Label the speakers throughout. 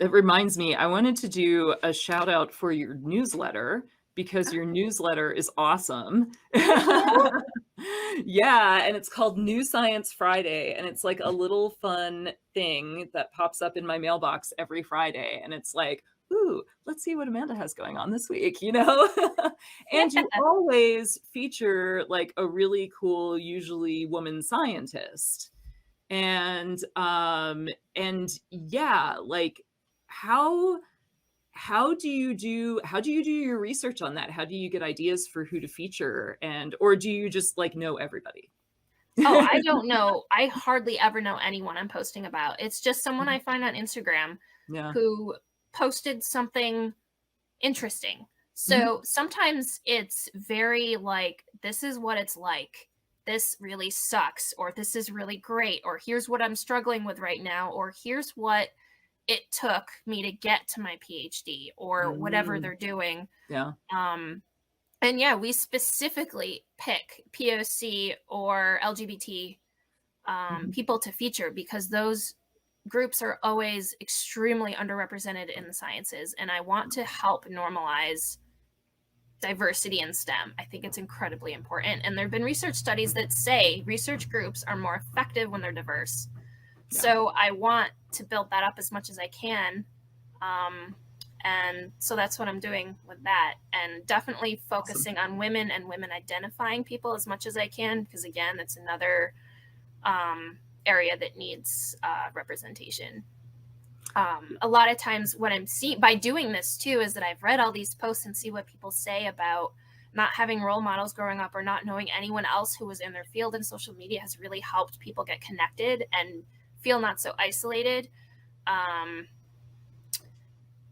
Speaker 1: It reminds me, I wanted to do a shout out for your newsletter because your newsletter is awesome.
Speaker 2: Oh,
Speaker 1: Yeah, and it's called New Science Friday, and it's like a little fun thing that pops up in my mailbox every Friday, and it's like, ooh, let's see what Amanda has going on this week, you know? And you
Speaker 2: yeah.
Speaker 1: always feature like a really cool, usually woman scientist. And yeah, like how how do you do your research on that? How do you get ideas for who to feature, and or do you just like know everybody?
Speaker 2: Oh, I don't know. I hardly ever know anyone I'm posting about. It's just someone I find on Instagram
Speaker 1: Yeah.
Speaker 2: who posted something interesting.
Speaker 1: Mhm.
Speaker 2: So sometimes it's very like, this is what it's like. This really sucks, or this is really great, or here's what I'm struggling with right now, or here's what it took me to get to my PhD, or whatever
Speaker 1: Mm.
Speaker 2: they're doing.
Speaker 1: Yeah.
Speaker 2: Um, and yeah, we specifically pick POC or LGBT
Speaker 1: Mhm.
Speaker 2: people to feature because those groups are always extremely underrepresented in the sciences. And I want to help normalize diversity in STEM. I think it's incredibly important. And there have been research studies that say research groups are more effective when they're diverse.
Speaker 1: Yeah.
Speaker 2: So I want to build that up as much as I can. Um, and so that's what I'm doing with that. And definitely
Speaker 1: Awesome.
Speaker 2: focusing on women and women identifying people as much as I can, because again, it's another area that needs representation. A lot of times what I'm seeing by doing this too is that I've read all these posts and see what people say about not having role models growing up or not knowing anyone else who was in their field, and social media has really helped people get connected and feel not so isolated. Um,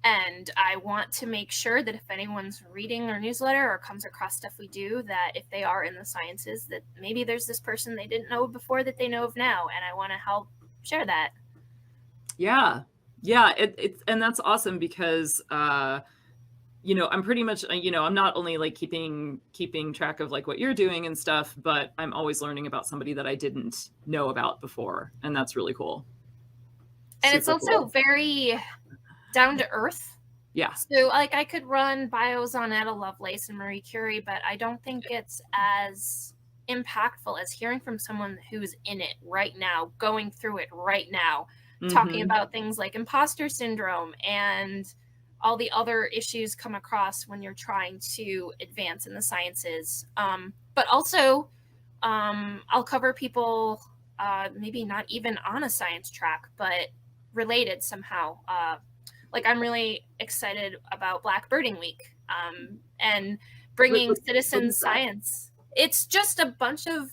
Speaker 2: and I want to make sure that if anyone's reading our newsletter or comes across stuff we do, that if they are in the sciences, that maybe there's this person they didn't know before that they know of now. And I want to help share that.
Speaker 1: Yeah. Yeah, it's and that's awesome because you know, I'm pretty much you know, I'm not only like keeping track of like what you're doing and stuff, but I'm always learning about somebody that I didn't know about before, and that's really cool.
Speaker 2: And it's
Speaker 1: Super
Speaker 2: also
Speaker 1: cool.
Speaker 2: very down to earth.
Speaker 1: Yeah.
Speaker 2: So, like, I could run bios on Ada Lovelace and Marie Curie, but I don't think it's as impactful as hearing from someone who's in it right now, going through it right now, talking
Speaker 1: Mhm.
Speaker 2: about things like imposter syndrome and all the other issues come across when you're trying to advance in the sciences. But also, I'll cover people maybe not even on a science track, but related somehow. Like I'm really excited about Black Birding Week and
Speaker 1: What
Speaker 2: bringing
Speaker 1: what what
Speaker 2: citizen
Speaker 1: is that?
Speaker 2: science. It's just a bunch of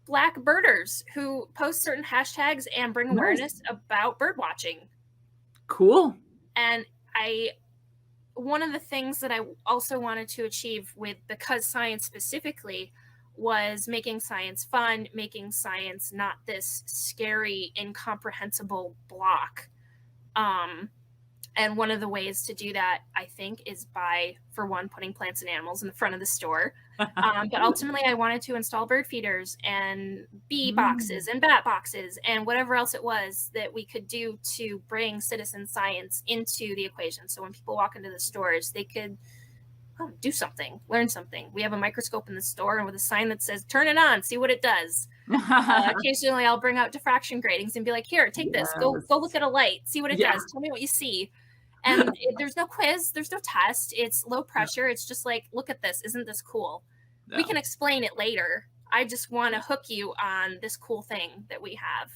Speaker 2: Black birders who post certain hashtags and bring
Speaker 1: Nice.
Speaker 2: awareness about bird watching.
Speaker 1: Cool.
Speaker 2: And I one of the things that I also wanted to achieve with Because Science specifically was making science fun, making science not this scary, incomprehensible block. Um, and one of the ways to do that, I think, is by, for one, putting plants and animals in the front of the store. But ultimately, I wanted to install bird feeders and bee boxes
Speaker 1: Mm.
Speaker 2: and bat boxes and whatever else it was that we could do to bring citizen science into the equation. So when people walk into the stores, they could do something, learn something. We have a microscope in the store and with a sign that says, turn it on, see what it does. Occasionally, I'll bring out diffraction gratings and be like, "Here, take this. Go look
Speaker 1: Yes.
Speaker 2: at a light. See what it
Speaker 1: Yeah.
Speaker 2: does. Tell me what you see." And there's no quiz. There's no test. It's low pressure. It's just like, look at this. Isn't this cool? We
Speaker 1: No.
Speaker 2: can explain it later. I just want to hook you on this cool thing that we have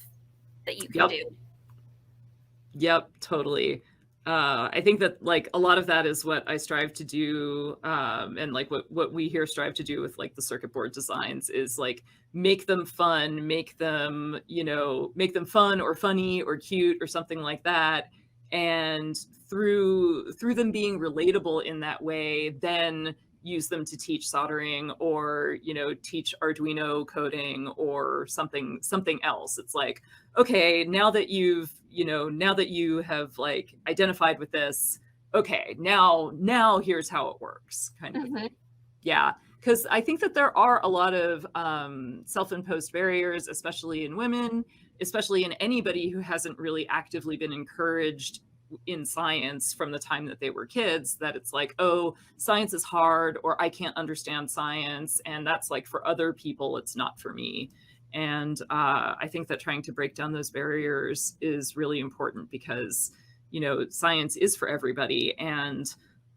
Speaker 2: that you can
Speaker 1: Yep.
Speaker 2: do.
Speaker 1: Yep, totally. I think that like a lot of that is what I strive to do, and like what we here strive to do with like the circuit board designs is like make them fun, make them, you know, make them fun or funny or cute or something like that. And through them being relatable in that way, then use them to teach soldering or, you know, teach Arduino coding or something else. It's like, okay, now that you've, you know, now that you have like identified with this, okay, now here's how it works, kind of a
Speaker 2: Mm-hmm.
Speaker 1: thing. Yeah. because I think that there are a lot of self-imposed barriers, especially in women, especially in anybody who hasn't really actively been encouraged in science from the time that they were kids, that it's like, oh, science is hard, or I can't understand science, and that's like for other people, it's not for me. And I think that trying to break down those barriers is really important because, you know, science is for everybody. And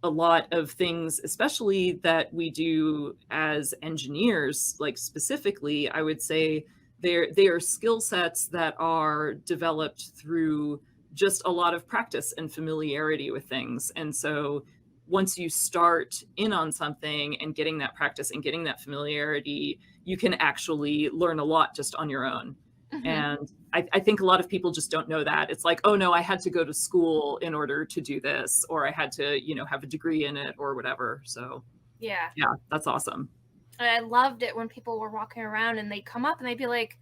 Speaker 1: a lot of things, especially that we do as engineers, like specifically, I would say they are skill sets that are developed through just a lot of practice and familiarity with things. And so once you start in on something and getting that practice and getting that familiarity, you can actually learn a lot just on your own.
Speaker 2: Hmm.
Speaker 1: And I think a lot of people just don't know that. It's like, oh no, I had to go to school in order to do this, or I had to, you know, have a degree in it or whatever. So
Speaker 2: Yeah.
Speaker 1: yeah, that's awesome.
Speaker 2: I loved it when people were walking around and they'd come up and they'd be like,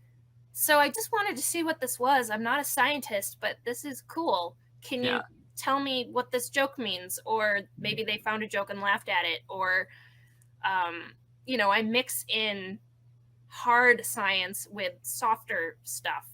Speaker 2: so I just wanted to see what this was. I'm not a scientist, but this is cool. Can
Speaker 1: Yeah.
Speaker 2: you tell me what this joke means? Or maybe they found a joke and laughed at it. Or, um, I mix in hard science with softer stuff.